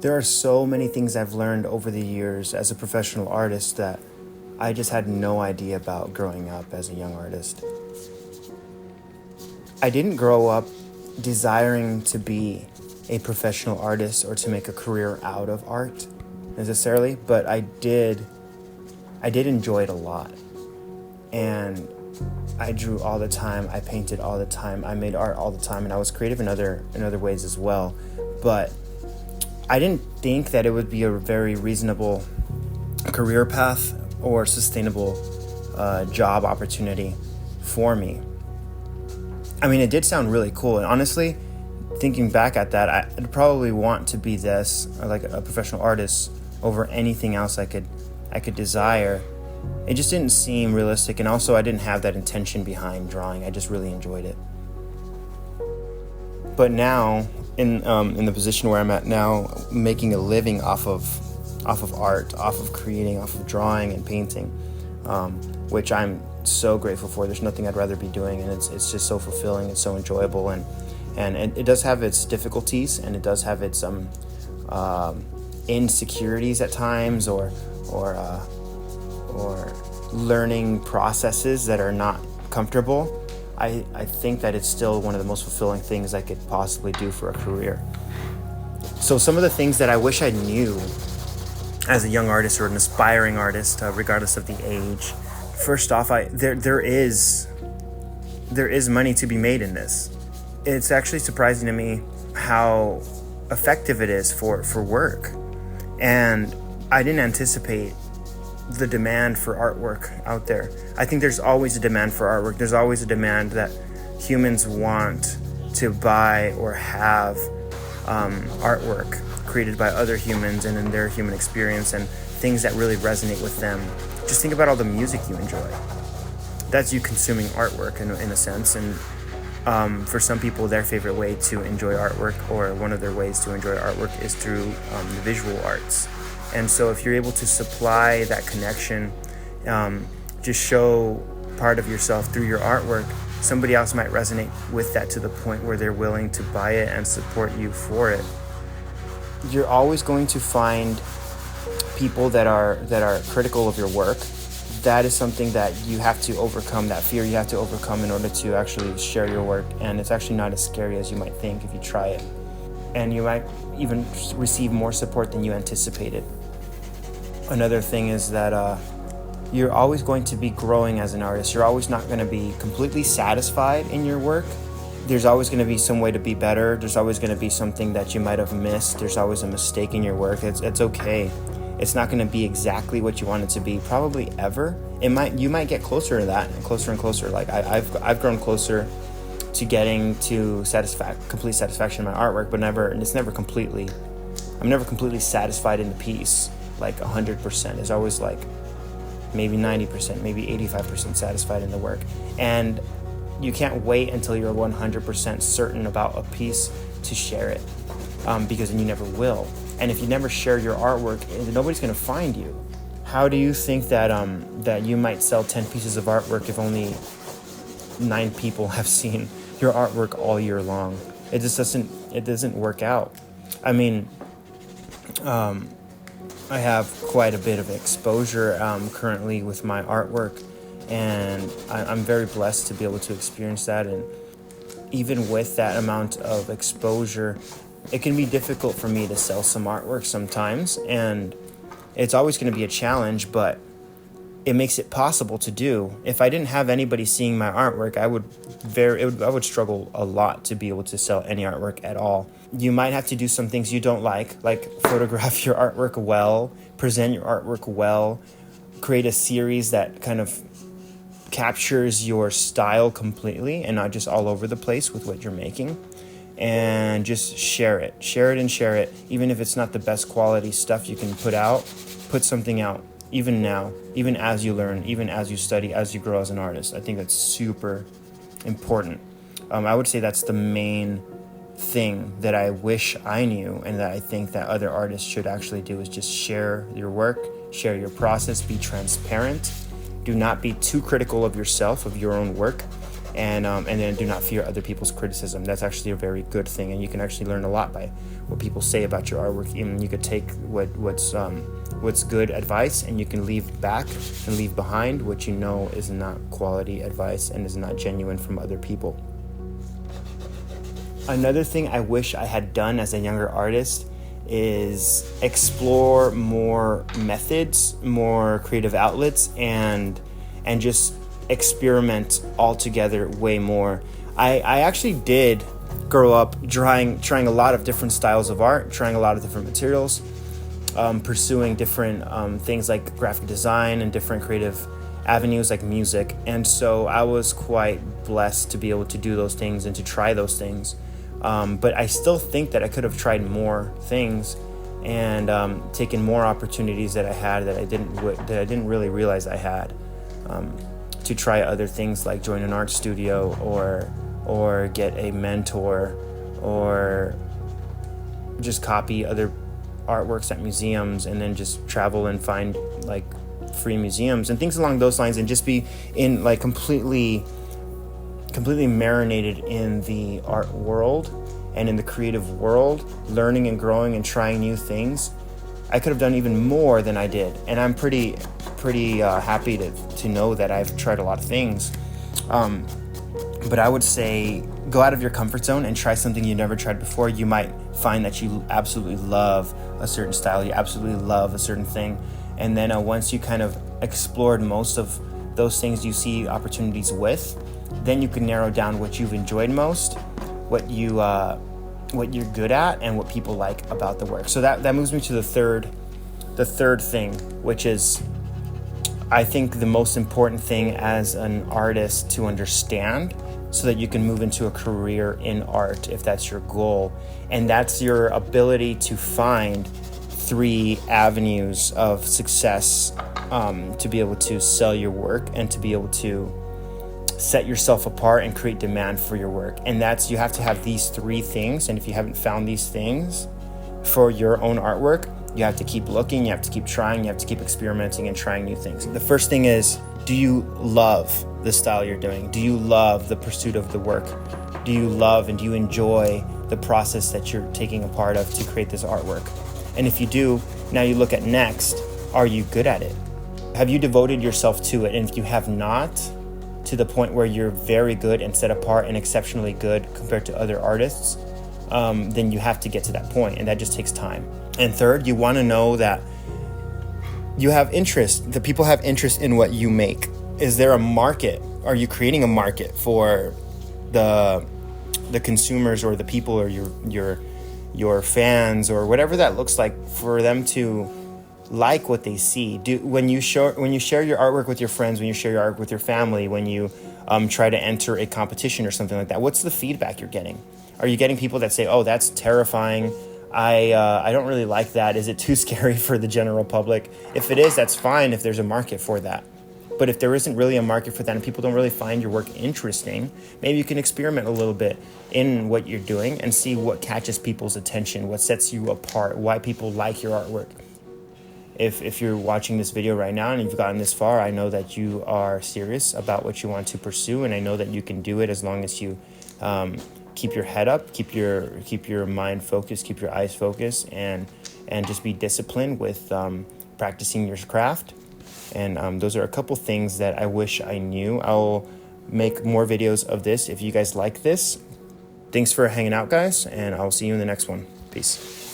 There are so many things I've learned over the years as a professional artist that I just had no idea about growing up as a young artist. I didn't grow up desiring to be a professional artist or to make a career out of art necessarily, but I did enjoy it a lot. And I drew all the time, I painted all the time, I made art all the time, and I was creative in other ways as well. But I didn't think that it would be a very reasonable career path or sustainable job opportunity for me. I mean, it did sound really cool, and honestly, thinking back at that, I'd probably want to be this, or like a professional artist, over anything else I could desire. It just didn't seem realistic, and also I didn't have that intention behind drawing. I just really enjoyed it. But now, in the position where I'm at now, making a living off of art, off of creating, off of drawing and painting, which I'm so grateful for. There's nothing I'd rather be doing, and it's just so fulfilling. It's so enjoyable, and it does have its difficulties, and it does have its insecurities at times, or learning processes that are not comfortable. I think that it's still one of the most fulfilling things I could possibly do for a career. So some of the things that I wish I knew as a young artist or an aspiring artist, regardless of the age. First off, there is money to be made in this. It's actually surprising to me how effective it is for work. And I didn't anticipate the demand for artwork out there. I think there's always a demand for artwork. There's always a demand that humans want to buy or have artwork created by other humans and in their human experience, and things that really resonate with them. Just think about all the music you enjoy. That's you consuming artwork in a sense. And for some people, their favorite way to enjoy artwork, or one of their ways to enjoy artwork, is through the visual arts. And so if you're able to supply that connection, just show part of yourself through your artwork, somebody else might resonate with that to the point where they're willing to buy it and support you for it. You're always going to find people that are critical of your work. That is something that you have to overcome, that fear you have to overcome in order to actually share your work. And it's actually not as scary as you might think if you try it. And you might even receive more support than you anticipated. Another thing is that you're always going to be growing as an artist. You're always not going to be completely satisfied in your work. There's always going to be some way to be better. There's always going to be something that you might have missed. There's always a mistake in your work. It's okay. It's not going to be exactly what you want it to be, probably ever. You might get closer to that, and closer. Like I've grown closer to getting to complete satisfaction in my artwork, but it's never completely. I'm never completely satisfied in the piece, like 100%. It's always like maybe 90%, maybe 85% satisfied in the work. And you can't wait until you're 100% certain about a piece to share it, because then you never will. And if you never share your artwork, nobody's going to find you. How do you think that you might sell 10 pieces of artwork if only 9 people have seen your artwork all year long? It just doesn't work out. I mean, I have quite a bit of exposure currently with my artwork, and I'm very blessed to be able to experience that. And even with that amount of exposure, it can be difficult for me to sell some artwork sometimes, and it's always going to be a challenge, but it makes it possible to do. If I didn't have anybody seeing my artwork, I would struggle a lot to be able to sell any artwork at all. You might have to do some things you don't like photograph your artwork well, present your artwork well, create a series that kind of captures your style completely and not just all over the place with what you're making. And just share it, even if it's not the best quality stuff you can put out. Put something out, even now, even as you learn, even as you study, as you grow as an artist. I think that's super important. I would say that's the main thing that I wish I knew, and that I think that other artists should actually do, is just share your work, share your process, be transparent. Do not be too critical of yourself, of your own work, and then do not fear other people's criticism. That's actually a very good thing, and you can actually learn a lot by what people say about your artwork. Even you could take what's good advice, and you can leave back and leave behind what you know is not quality advice and is not genuine from other people. Another thing I wish I had done as a younger artist is explore more methods, more creative outlets, and just experiment altogether way more. I actually did grow up trying a lot of different styles of art, trying a lot of different materials, pursuing different things like graphic design and different creative avenues like music. And so I was quite blessed to be able to do those things and to try those things. But I still think that I could have tried more things and taken more opportunities that I had that I didn't really realize I had, to try other things like join an art studio or get a mentor or just copy other artworks at museums and then just travel and find like free museums and things along those lines, and just be in like completely marinated in the art world and in the creative world, learning and growing and trying new things. I could have done even more than I did, and I'm pretty happy to know that I've tried a lot of things. But I would say go out of your comfort zone and try something you never tried before. You might find that you absolutely love a certain style, you absolutely love a certain thing, and then once you kind of explored most of those things you see opportunities with, then you can narrow down what you've enjoyed most, what you're good at, and what people like about the work. So that moves me to the third thing, which is, I think, the most important thing as an artist to understand so that you can move into a career in art if that's your goal. And that's your ability to find 3 avenues of success, to be able to sell your work and to be able to set yourself apart and create demand for your work. And that's, you have to have these 3 things. And if you haven't found these things for your own artwork, you have to keep looking, you have to keep trying, you have to keep experimenting and trying new things. The first thing is, do you love the style you're doing? Do you love the pursuit of the work? Do you love and do you enjoy the process that you're taking a part of to create this artwork? And if you do, now you look at next, are you good at it? Have you devoted yourself to it? And if you have not, to the point where you're very good and set apart and exceptionally good compared to other artists, then you have to get to that point, and that just takes time. And third, you want to know that you have interest, the people have interest in what you make. Is there a market? Are you creating a market for the consumers or the people or your fans or whatever that looks like, for them to like what they see? When you share your artwork with your friends, when you share your art with your family, when you try to enter a competition or something like that, what's the feedback you're getting? Are you getting people that say, oh, that's terrifying, I don't really like that, is it too scary for the general public? If it is, that's fine if there's a market for that. But if there isn't really a market for that and people don't really find your work interesting, maybe you can experiment a little bit in what you're doing and see what catches people's attention, what sets you apart, why people like your artwork. If you're watching this video right now and you've gotten this far, I know that you are serious about what you want to pursue, and I know that you can do it as long as you keep your head up, keep your mind focused, keep your eyes focused, and just be disciplined with practicing your craft. And those are a couple things that I wish I knew. I'll make more videos of this if you guys like this. Thanks for hanging out, guys, and I'll see you in the next one. Peace.